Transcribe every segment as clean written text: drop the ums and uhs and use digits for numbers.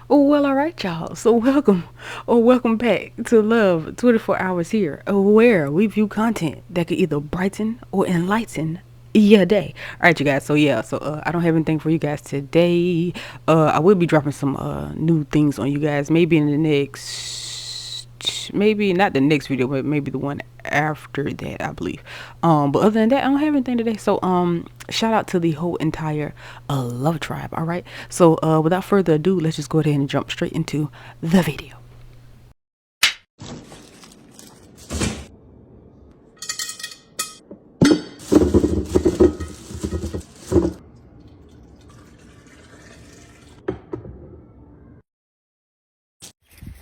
Oh, well, all right, y'all. So welcome back to Love 24 Hours here, where we view content that could either brighten or enlighten your day. All right, you guys. So I don't have anything for you guys today. I will be dropping some new things on you guys, maybe in the next, maybe not the next video, but maybe the one after that, I believe. But other than that, I don't have anything today. So shout out to the whole entire Love Tribe. All right. So without further ado, let's just go ahead and jump straight into the video.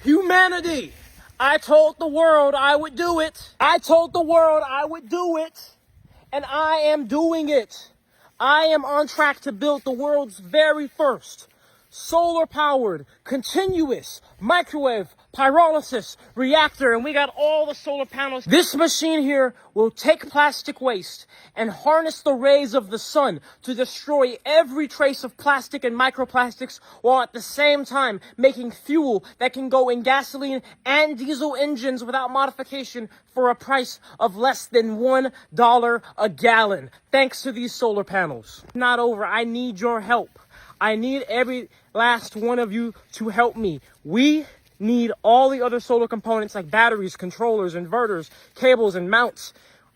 Humanity! I told the world I would do it. I told the world I would do it. And I am doing it. I am on track to build the world's very first solar-powered, continuous, microwave, pyrolysis reactor, and we got all the solar panels. This machine here will take plastic waste and harness the rays of the sun to destroy every trace of plastic and microplastics, while at the same time making fuel that can go in gasoline and diesel engines without modification for a price of less than $1 a gallon, thanks to these solar panels. Not over. I need your help. I need every last one of you to help me. We need all the other solar components like batteries, controllers, inverters, cables, and mounts.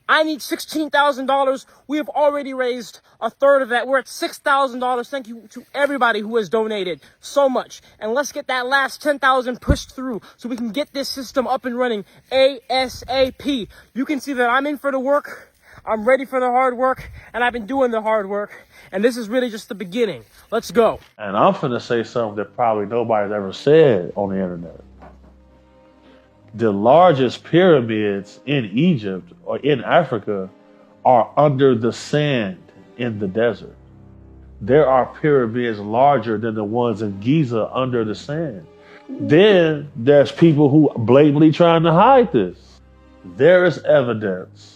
I need $16,000. We have already raised a third of that. We're at $6,000. Thank you to everybody who has donated so much. And let's get that last 10,000 pushed through so we can get this system up and running ASAP. You can see that I'm in for the work. I'm ready for the hard work, and I've been doing the hard work. And this is really just the beginning. Let's go. And I'm finna say something that probably nobody's ever said on the internet. The largest pyramids in Egypt or in Africa are under the sand in the desert. There are pyramids larger than the ones in Giza under the sand. Then there's people who blatantly trying to hide this. There is evidence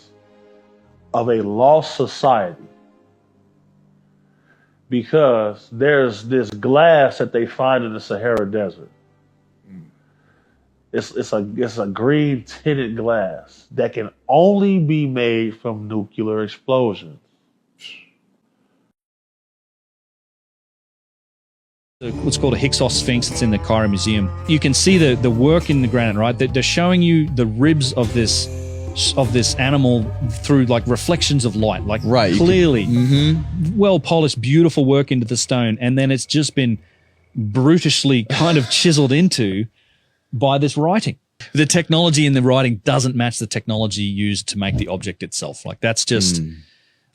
of a lost society because there's this glass that they find in the Sahara Desert. It's a green tinted glass that can only be made from nuclear explosions. What's called a Hyksos Sphinx. It's in the Cairo Museum. You can see the work in the granite, right? They're showing you the ribs of this animal through like reflections of light, like right, clearly well polished, beautiful work into the stone, and then it's just been brutishly kind of chiseled into by this writing. The technology in the writing doesn't match the technology used to make the object itself. Like that's just,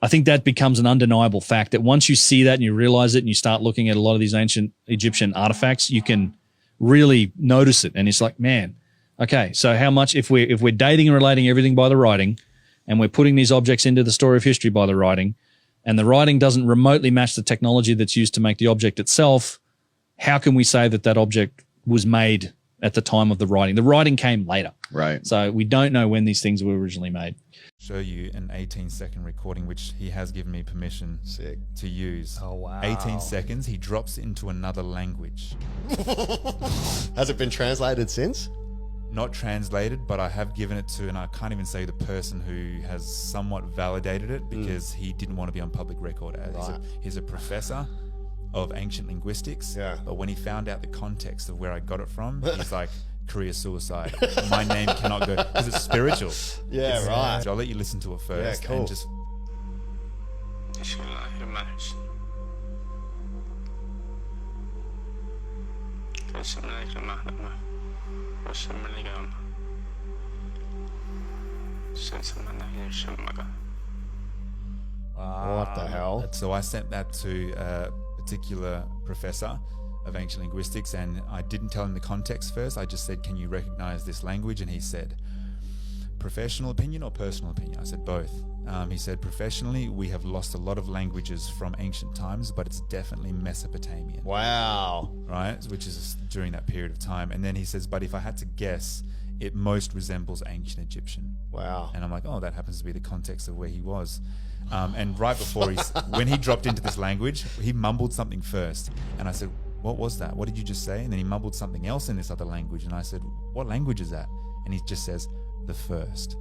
I think that becomes an undeniable fact that once you see that and you realize it and you start looking at a lot of these ancient Egyptian artifacts, you can really notice it. And it's like, man, okay, so how much, if we're dating and relating everything by the writing, and we're putting these objects into the story of history by the writing, and the writing doesn't remotely match the technology that's used to make the object itself, how can we say that that object was made at the time of the writing? The writing came later. Right. So we don't know when these things were originally made. Show you an 18-second recording, which he has given me permission to use. Oh, wow. 18 seconds, he drops it into another language. Has it been translated since? Not translated, but I have given it to, and I can't even say the person who has somewhat validated it because he didn't want to be on public record. He's a professor of ancient linguistics, but when he found out the context of where I got it from, he's like, career suicide. My name cannot go, because it's spiritual. Yeah, right. So I'll let you listen to it first. Yeah, cool. And just... What the hell? So I sent that to a particular professor of ancient linguistics, and I didn't tell him the context first. I just said, can you recognize this language? And he said, professional opinion or personal opinion? I said, both. He said, professionally, we have lost a lot of languages from ancient times, but it's definitely Mesopotamian. Wow. Right? Which is during that period of time. And then he says, but if I had to guess, it most resembles ancient Egyptian. Wow. And I'm like, oh, that happens to be the context of where he was. And right before when he dropped into this language, he mumbled something first. And I said, what was that? What did you just say? And then he mumbled something else in this other language. And I said, what language is that? And he just says, the first.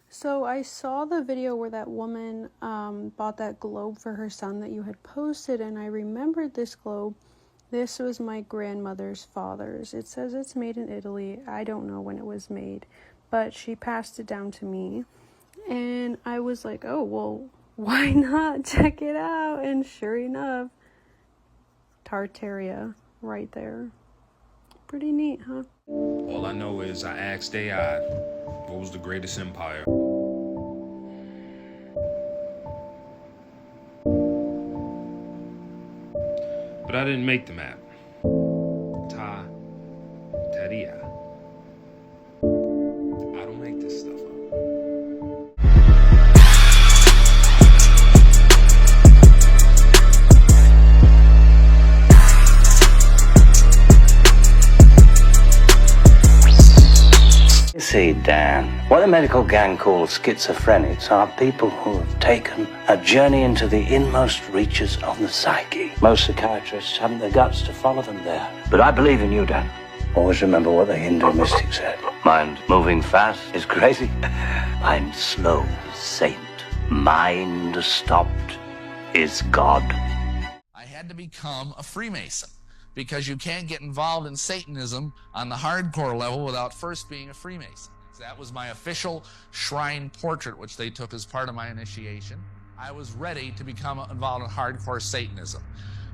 So I saw the video where that woman bought that globe for her son that you had posted, and I remembered this globe. This was my grandmother's father's. It says it's made in Italy. I don't know when it was made, but she passed it down to me. And I was like, oh, well, why not check it out? And sure enough, Tartaria right there. Pretty neat, huh? All I know is I asked AI, what was the greatest empire? But I didn't make the map. Tartaria. I don't make this stuff up. You see, Dan, what the medical gang calls schizophrenics are people who have taken a journey into the inmost reaches of the psyche. Most psychiatrists haven't the guts to follow them there. But I believe in you, Dan. Always remember what the Hindu mystic said. Mind moving fast is crazy. Mind slow is saint. Mind stopped is God. I had to become a Freemason, because you can't get involved in Satanism on the hardcore level without first being a Freemason. That was my official shrine portrait, which they took as part of my initiation. I was ready to become involved in hardcore Satanism.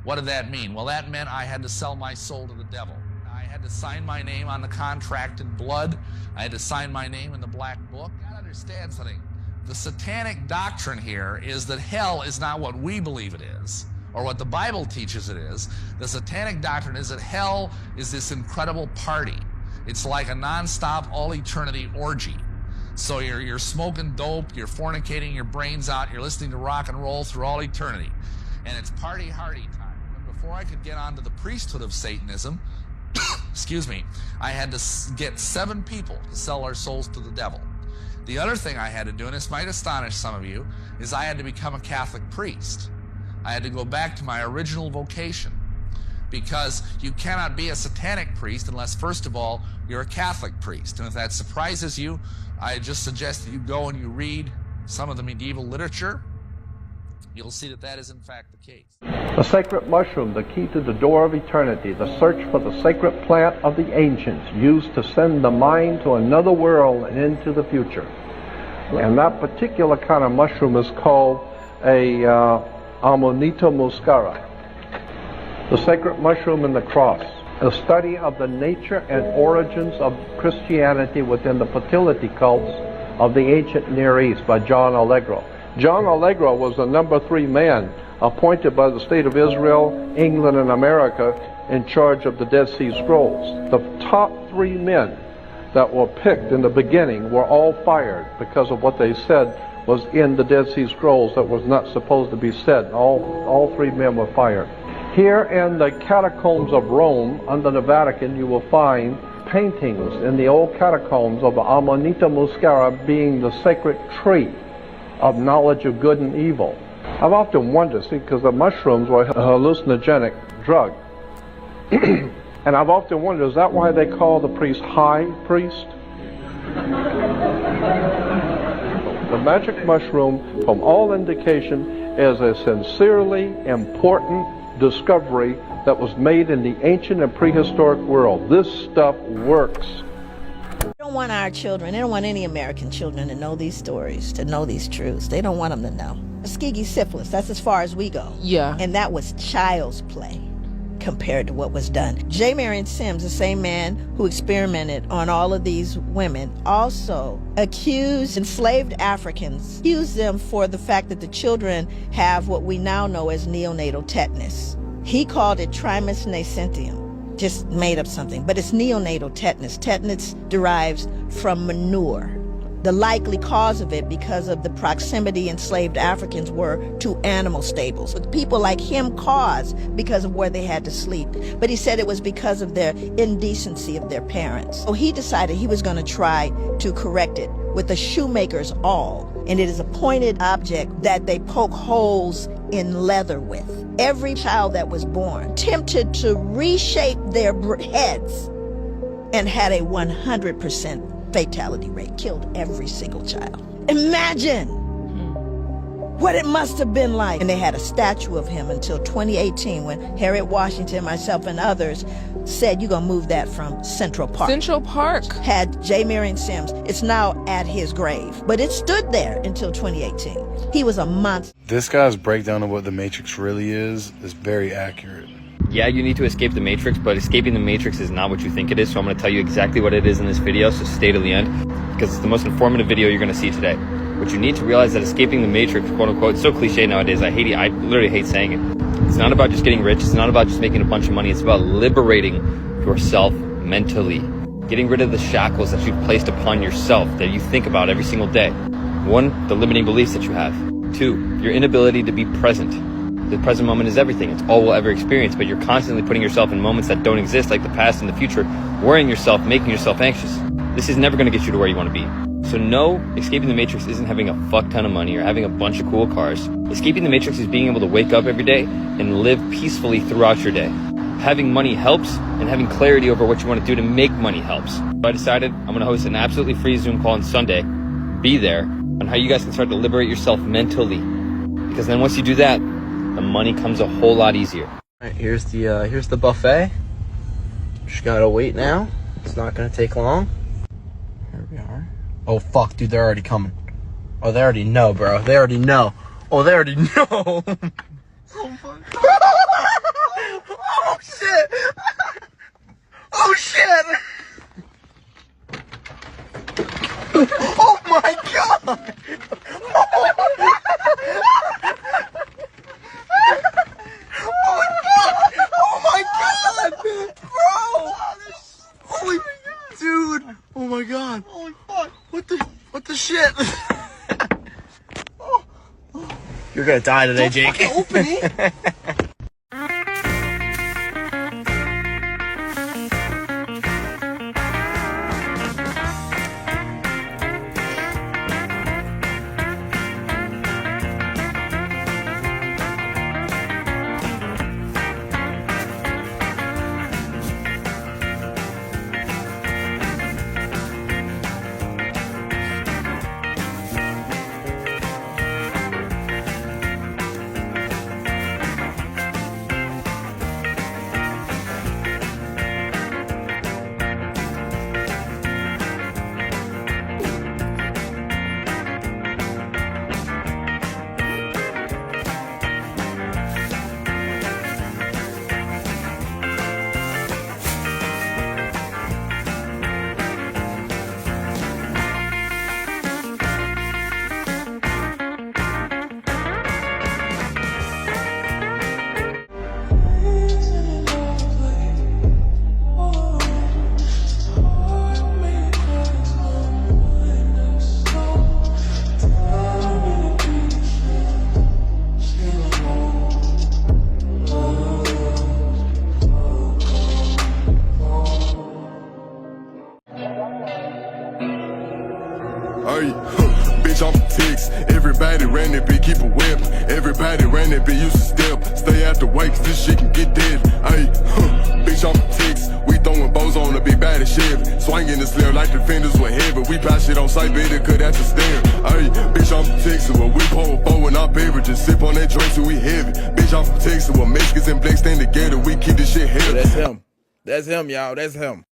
What did that mean? Well, that meant I had to sell my soul to the devil. I had to sign my name on the contract in blood. I had to sign my name in the black book. You gotta understand something. The satanic doctrine here is that hell is not what we believe it is, or what the Bible teaches it is. The satanic doctrine is that hell is this incredible party. It's like a non-stop, all-eternity orgy. So you're smoking dope, you're fornicating your brains out, you're listening to rock and roll through all eternity. And it's party-hardy time. And before I could get onto the priesthood of Satanism, excuse me, I had to get 7 people to sell our souls to the devil. The other thing I had to do, and this might astonish some of you, is I had to become a Catholic priest. I had to go back to my original vocation, because you cannot be a satanic priest unless, first of all, you're a Catholic priest. And if that surprises you, I just suggest that you go and you read some of the medieval literature. You'll see that that is in fact the case. The sacred mushroom, the key to the door of eternity, the search for the sacred plant of the ancients, used to send the mind to another world and into the future. And that particular kind of mushroom is called a Amanita muscara. The sacred mushroom and the cross. A study of the nature and origins of Christianity within the fertility cults of the ancient Near East by John Allegro. John Allegro was the number 3 man appointed by the state of Israel, England, and America in charge of the Dead Sea Scrolls. The top 3 men that were picked in the beginning were all fired because of what they said was in the Dead Sea Scrolls that was not supposed to be said. All 3 men were fired. Here in the catacombs of Rome, under the Vatican, you will find paintings in the old catacombs of the Amanita muscara being the sacred tree of knowledge of good and evil. I've often wondered, see, because the mushrooms were a hallucinogenic drug. And I've often wondered, is that why they call the priest high priest? The magic mushroom, from all indication, is a sincerely important discovery that was made in the ancient and prehistoric world. This stuff works. They don't want our children, they don't want any American children to know these stories, to know these truths. They don't want them to know. Tuskegee syphilis, that's as far as we go. Yeah. And that was child's play compared to what was done. J. Marion Sims, the same man who experimented on all of these women, also accused enslaved Africans, accused them for the fact that the children have what we now know as neonatal tetanus. He called it Trismus nascentium, just made up something, but it's neonatal tetanus. Tetanus derives from manure. The likely cause of it because of the proximity enslaved Africans were to animal stables. But people like him caused because of where they had to sleep. But he said it was because of their indecency of their parents. So he decided he was going to try to correct it with a shoemaker's awl. And it is a pointed object that they poke holes in leather with. Every child that was born attempted to reshape their heads and had a 100% fatality rate, killed every single child. Imagine what it must have been like. And they had a statue of him until 2018 when Harriet Washington, myself, and others said, you're gonna move that from Central Park. Central Park had J. Marion Sims. It's now at his grave, but it stood there until 2018. He was a monster. This guy's breakdown of what the Matrix really is very accurate. Yeah, you need to escape the Matrix, but escaping the Matrix is not what you think it is, so I'm going to tell you exactly what it is in this video, so stay to the end, because it's the most informative video you're going to see today. What you need to realize that escaping the Matrix, quote unquote, it's so cliche nowadays, I literally hate saying it. It's not about just getting rich, it's not about just making a bunch of money, it's about liberating yourself mentally. Getting rid of the shackles that you've placed upon yourself, that you think about every single day. 1, the limiting beliefs that you have. 2, your inability to be present. The present moment is everything. It's all we'll ever experience, but you're constantly putting yourself in moments that don't exist, like the past and the future, worrying yourself, making yourself anxious. This is never going to get you to where you want to be. So no, escaping the Matrix isn't having a fuck ton of money or having a bunch of cool cars. Escaping the Matrix is being able to wake up every day and live peacefully throughout your day. Having money helps, and having clarity over what you want to do to make money helps. So I decided I'm going to host an absolutely free Zoom call on Sunday. Be there on how you guys can start to liberate yourself mentally. Because then once you do that, the money comes a whole lot easier. All right, here's the buffet. Just gotta wait now. It's not gonna take long. Here we are. Oh fuck, dude, they're already coming. Oh, they already know, bro. They already know. Oh, they already know. Oh shit! Oh shit! Oh my god! Oh my god! Bro! Holy dude! Oh my god! Holy fuck! What the shit? You're gonna die today, Jake. Don't open it! Bitch, I'm fixed. Everybody ran that bitch, keep a whip. Everybody ran that bitch, used to step. Stay out the way, cause this shit can get dead. Bitch, I'm fixed. We throwing bows on the big body. got it Chevy. Swinging the slim like the fenders were heavy. We pass shit on sight, baby, cause that's a stand. Hey, bitch, I'm from Texas, where we pour four in our beverages. Sip on that drink till we heavy. Bitch, I'm from Texas, where Mexicans and blacks stand together. We keep this shit heavy. That's him. That's him, y'all. That's him.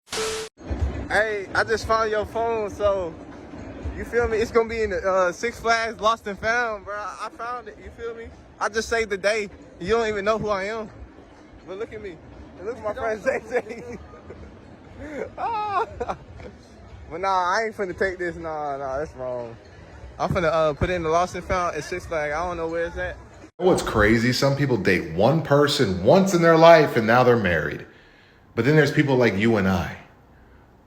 Hey, I just found your phone, so you feel me? It's gonna be in the Six Flags Lost and Found, bro. I found it. You feel me? I just saved the day. You don't even know who I am. But look at me. And look at my friend JJ. But nah, I ain't finna take this. Nah, that's wrong. I'm finna put in the Lost and Found at Six Flags. I don't know where it's at. What's crazy? Some people date one person once in their life and now they're married. But then there's people like you and I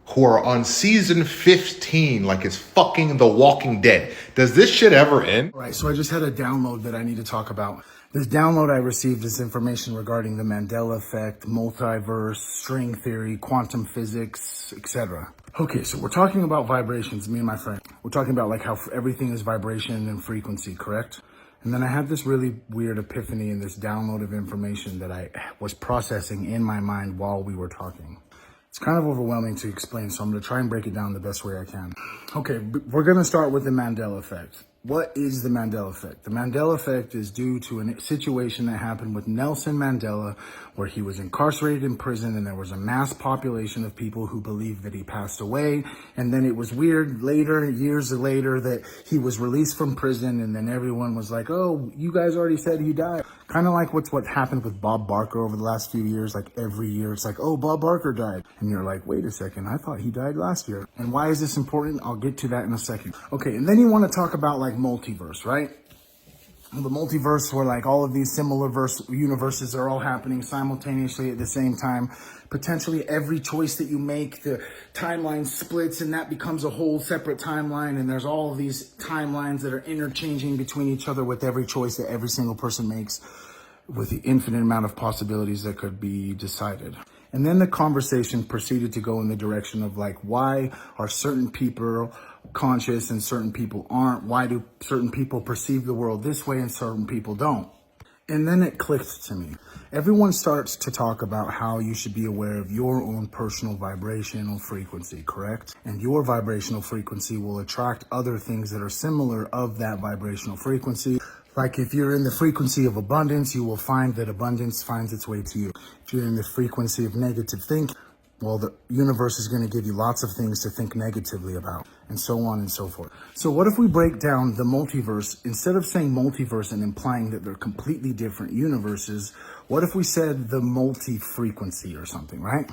who are on season 15 like it's fucking The Walking Dead. Does this shit ever end? Right, so I just had a download that I need to talk about. This download I received is information regarding the Mandela effect, multiverse, string theory, quantum physics, etc. Okay, so we're talking about vibrations, me and my friend. We're talking about like how everything is vibration and frequency, correct? And then I had this really weird epiphany and this download of information that I was processing in my mind while we were talking. It's kind of overwhelming to explain, so I'm going to try and break it down the best way I can. Okay, we're going to start with the Mandela effect. What is the Mandela effect? The Mandela effect is due to a situation that happened with Nelson Mandela, where he was incarcerated in prison and there was a mass population of people who believed that he passed away. And then it was weird later, years later, that he was released from prison and then everyone was like, oh, you guys already said he died. Kind of like what happened with Bob Barker over the last few years. Like every year it's like, oh, Bob Barker died. And you're like, wait a second, I thought he died last year. And why is this important? I'll get to that in a second. Okay, and then you want to talk about like multiverse, right? The multiverse, where like all of these similar universes are all happening simultaneously at the same time. Potentially every choice that you make, the timeline splits and that becomes a whole separate timeline. And there's all of these timelines that are interchanging between each other with every choice that every single person makes, with the infinite amount of possibilities that could be decided. And then the conversation proceeded to go in the direction of like, why are certain people conscious and certain people aren't? Why do certain people perceive the world this way and certain people don't? And then it clicked to me. Everyone starts to talk about how you should be aware of your own personal vibrational frequency, correct? And your vibrational frequency will attract other things that are similar of that vibrational frequency. Like if you're in the frequency of abundance, you will find that abundance finds its way to you. If you're in the frequency of negative thinking, well, the universe is going to give you lots of things to think negatively about, and so on and so forth. So what if we break down the multiverse, instead of saying multiverse and implying that they're completely different universes, what if we said the multi-frequency or something, right?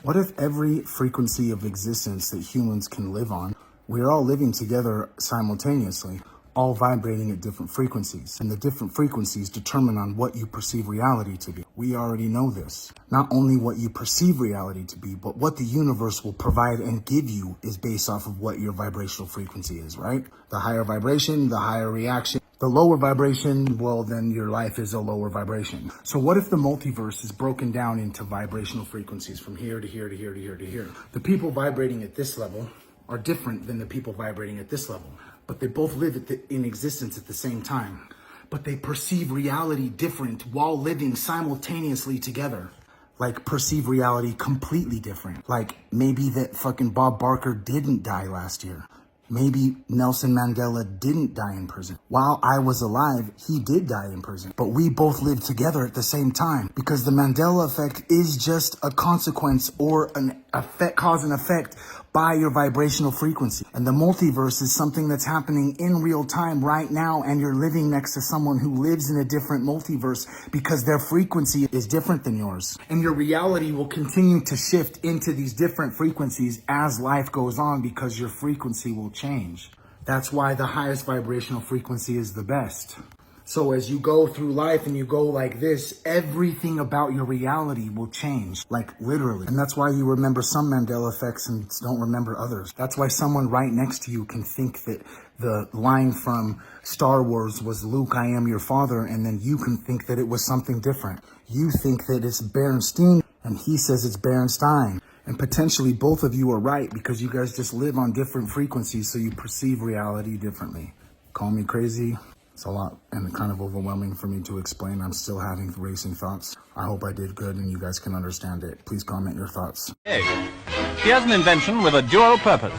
What if every frequency of existence that humans can live on, we're all living together simultaneously, all vibrating at different frequencies, and the different frequencies determine on what you perceive reality to be. We already know this. Not only what you perceive reality to be, but what the universe will provide and give you is based off of what your vibrational frequency is, right? The higher vibration, the higher reaction. The lower vibration, well, then your life is a lower vibration. So what if the multiverse is broken down into vibrational frequencies from here to here to here to here to here? The people vibrating at this level are different than the people vibrating at this level, but they both live in existence at the same time. But they perceive reality different while living simultaneously together. Like perceive reality completely different. Like maybe that fucking Bob Barker didn't die last year. Maybe Nelson Mandela didn't die in prison. While I was alive, he did die in prison. But we both lived together at the same time, because the Mandela effect is just a consequence or an effect, cause and effect by your vibrational frequency. And the multiverse is something that's happening in real time right now, and you're living next to someone who lives in a different multiverse because their frequency is different than yours. And your reality will continue to shift into these different frequencies as life goes on, because your frequency will change. That's why the highest vibrational frequency is the best. So as you go through life and you go like this, everything about your reality will change, like literally. And that's why you remember some Mandela effects and don't remember others. That's why someone right next to you can think that the line from Star Wars was Luke, I am your father, and then you can think that it was something different. You think that it's Berenstein and he says it's Berenstein. And potentially both of you are right, because you guys just live on different frequencies, so you perceive reality differently. Call me crazy. It's a lot and kind of overwhelming for me to explain. I'm still having racing thoughts. I hope I did good and you guys can understand it. Please comment your thoughts. Here's an invention with a dual purpose.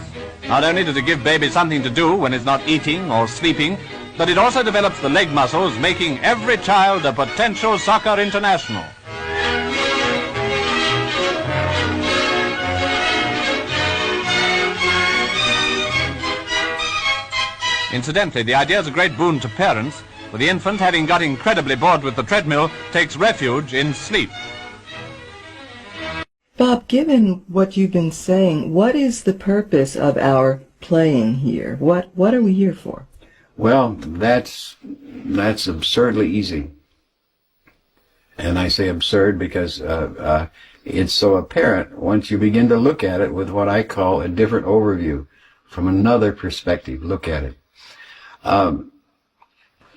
Not only does it give baby something to do when it's not eating or sleeping, but it also develops the leg muscles, making every child a potential soccer international. Incidentally, the idea is a great boon to parents, for the infant, having got incredibly bored with the treadmill, takes refuge in sleep. Bob, given what you've been saying, what is the purpose of our playing here? What are we here for? Well, that's absurdly easy. And I say absurd because it's so apparent once you begin to look at it with what I call a different overview, from another perspective. Look at it.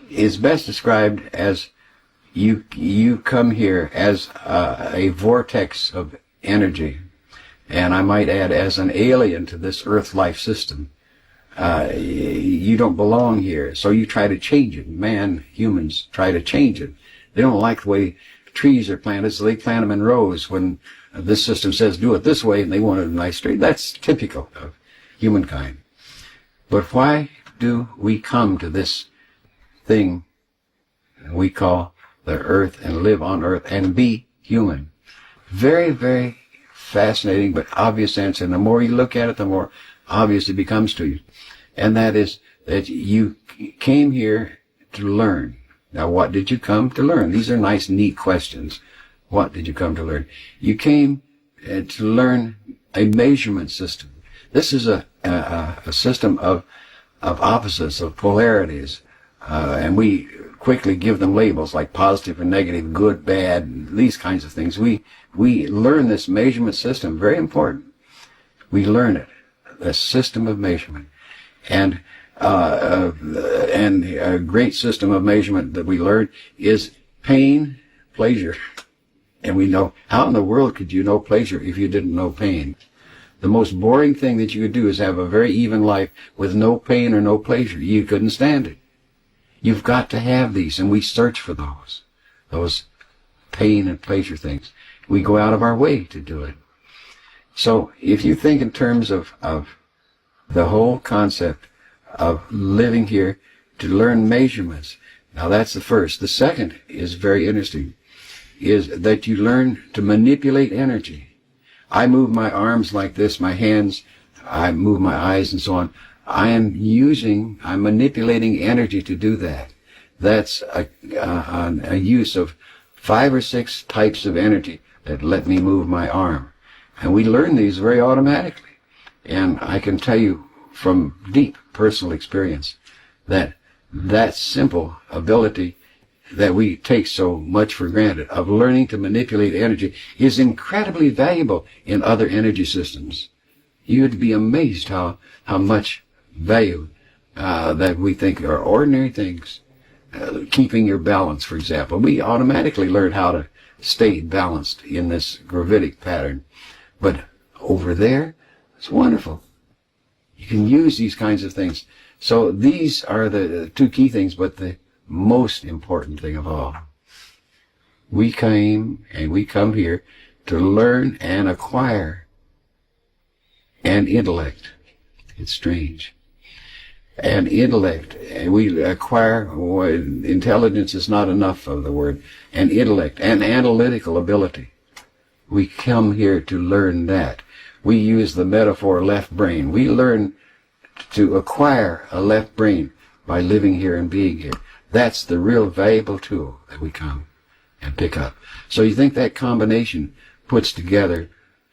It's best described as you come here as a vortex of energy, and I might add as an alien to this Earth life system. You don't belong here, so you try to change it. Humans try to change it. They don't like the way trees are planted, so they plant them in rows when this system says do it this way, and they want it a nice straight. That's typical of humankind. But why do we come to this thing we call the Earth and live on Earth and be human? Very, very fascinating but obvious answer. And the more you look at it, the more obvious it becomes to you. And that is that you came here to learn. Now, what did you come to learn? These are nice, neat questions. What did you come to learn? You came to learn a measurement system. This is a system of opposites, of polarities, and we quickly give them labels like positive and negative, good, bad, these kinds of things. We learn this measurement system, very important. We learn it, the system of measurement. And a great system of measurement that we learn is pain, pleasure. And we know, how in the world could you know pleasure if you didn't know pain? The most boring thing that you could do is have a very even life with no pain or no pleasure. You couldn't stand it. You've got to have these, and we search for those pain and pleasure things. We go out of our way to do it. So if you think in terms of the whole concept of living here to learn measurements, now that's the first. The second is very interesting, is that you learn to manipulate energy. I move my arms like this, my hands, I move my eyes and so on. I'm manipulating energy to do that. That's a use of 5 or 6 types of energy that let me move my arm. And we learn these very automatically. And I can tell you from deep personal experience that that simple ability that we take so much for granted of learning to manipulate energy is incredibly valuable in other energy systems. You'd be amazed how much value that we think are ordinary things. Keeping your balance, for example. We automatically learn how to stay balanced in this gravitic pattern. But over there, it's wonderful. You can use these kinds of things. So these are the 2 key things, but the most important thing of all. We came and we come here to learn and acquire an intellect. It's strange. An intellect. And we acquire, intelligence is not enough of the word, an intellect, an analytical ability. We come here to learn that. We use the metaphor left brain. We learn to acquire a left brain by living here and being here. That's the real valuable tool that we come and pick up. So you think that combination puts together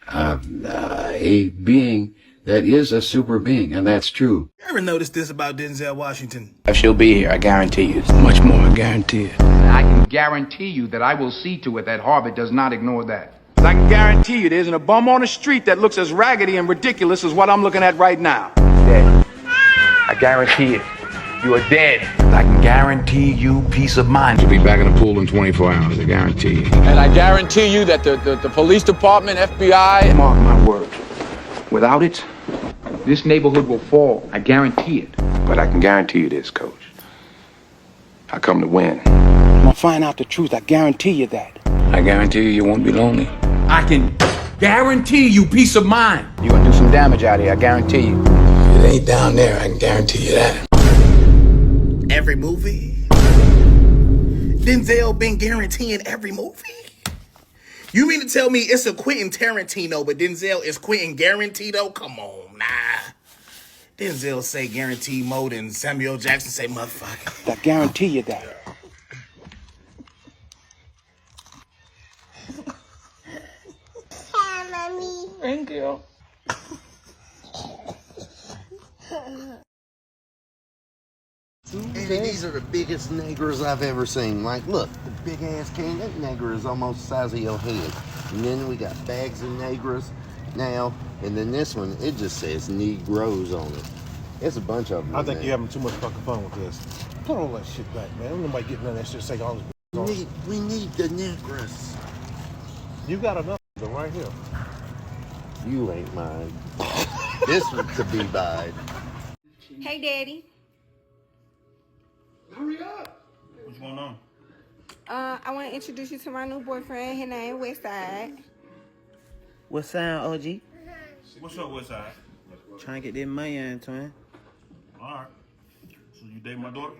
a being that is a super being, and that's true. You ever noticed this about Denzel Washington? She'll be here, I guarantee you. Much more, I guarantee it. I can guarantee you that I will see to it that Harvard does not ignore that. I can guarantee you there isn't a bum on the street that looks as raggedy and ridiculous as what I'm looking at right now. Dead. I guarantee it. You are dead. I can guarantee you peace of mind. You'll be back in the pool in 24 hours, I guarantee you. And I guarantee you that the police department, FBI... Mark my word. Without it, this neighborhood will fall. I guarantee it. But I can guarantee you this, Coach. I come to win. I'm gonna find out the truth. I guarantee you that. I guarantee you won't be lonely. I can guarantee you peace of mind. You're gonna do some damage out here, I guarantee you. It ain't down there, I can guarantee you that. Every movie? Denzel been guaranteeing every movie? You mean to tell me it's a Quentin Tarantino, but Denzel is Quentin Garantino? Come on, nah. Denzel say guarantee more than Samuel Jackson say motherfucker. I guarantee you that. Hi, Mommy. Thank you. Eddie, these are the biggest niggers I've ever seen. Like, look, the big ass can. That nigger is almost the size of your head. And then we got bags of nigras now. And then this one, it just says Negroes on it. It's a bunch of them. I think you're having too much fucking fun with this. Put all that shit back, man. Don't nobody getting none of that shit. Say all this. We need the nigras. You got enough of them right here. You ain't mine. This one could be mine. Hey, Daddy. Hurry up. What's going on? I want to introduce you to my new boyfriend. His name Westside. What's sound, OG? What's up, Westside? Trying to get that money in, twin. Alright. So you date my daughter?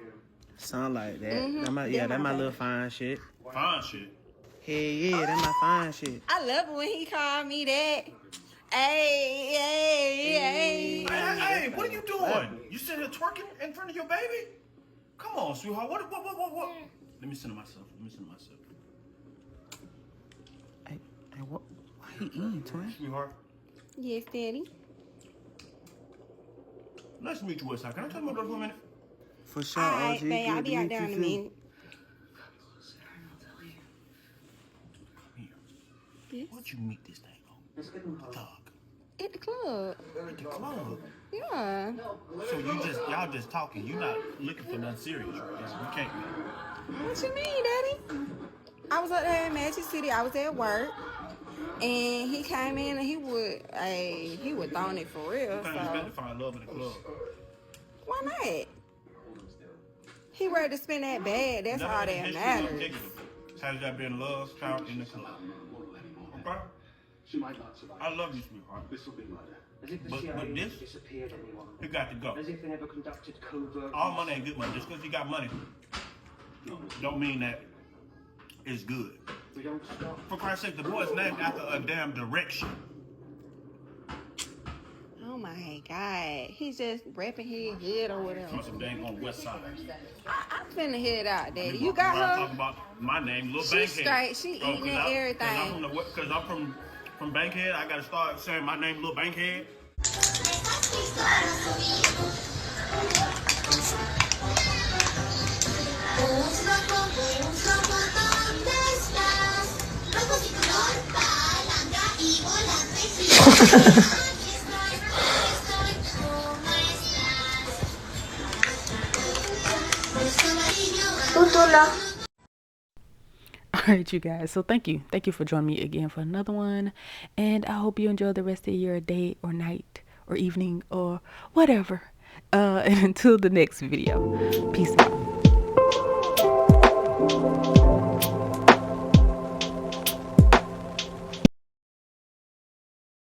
Sound like that. Mm-hmm. That my little fine shit. Fine shit. Hell yeah, that my fine shit. I love it when he called me that. Hey. Hey, what are you doing? You sitting here twerking in front of your baby? Come on, sweetheart. What? Let me center myself. Hey, what? Why he eating, twin? Sweetheart. Yes, Daddy. Nice to meet you, Westside. Can I tell you my daughter for a minute? For sure, Alright, OG. babe, I'll be out there in a minute. Yes. Where'd you meet this thing on? Dog. At the club. At the club? Yeah. So y'all just talking. You're not looking for nothing serious right now. You can't be. What you mean, Daddy? I was up there in Magic City. I was at work. And he came in and he was throwing it for real. You better find love in the club. Why not? He ready to spend that bag. That's all that matters. Has that been love found in the club? Okay? I love you, sweetheart. But this, you got to go. All money ain't good money. Just because you got money don't mean that it's good. For Christ's sake, the boy's named after a damn direction. Oh my God. He's just rapping his head or whatever. From some dang on West Side. I'm finna head out, Daddy. You got her? I'm talking about my name, Lil Bankhead. She's straight. She eating and everything. Because I'm from Bankhead, I gotta start saying my name, Lil Bankhead. Alright, you guys, so thank you for joining me again for another one, and I hope you enjoy the rest of your day or night or evening or whatever, and until the next video, peace out.